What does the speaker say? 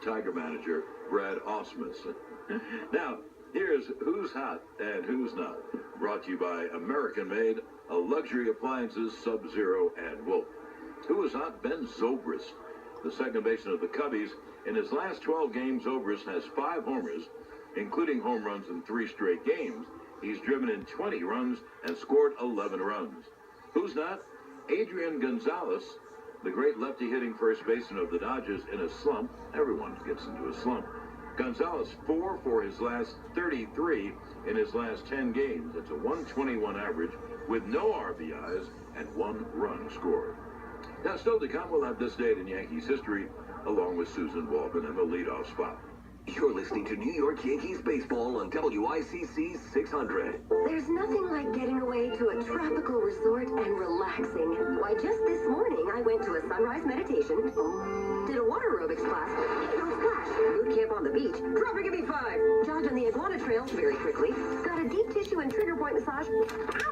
Tiger manager Brad Ausmus. Now, here's Who's Hot and Who's Not, brought to you by American Made, a luxury appliances, Sub-Zero, and Wolf. Who is hot? Ben Zobrist, the second baseman of the Cubbies. In his last 12 games, Zobrist has 5 homers, including home runs in 3 straight games. He's driven in 20 runs and scored 11 runs. Who's not? Adrian Gonzalez, the great lefty-hitting first baseman of the Dodgers, in a slump. Everyone gets into a slump. Gonzalez 4 for his last 33 in his last 10 games. It's a 121 average with no RBIs and 1 run scored. Now, still to come, we'll have this date in Yankees history, along with Susan Waldman in the leadoff spot. You're listening to New York Yankees baseball on WICC 600. There's nothing like getting away to a tropical resort and relaxing. Why, just this morning, I went to a sunrise meditation, did a water aerobics class, splash, boot camp on the beach, dropping a B5, jogged on the iguana trail very quickly, got a deep tissue and trigger point massage, ow!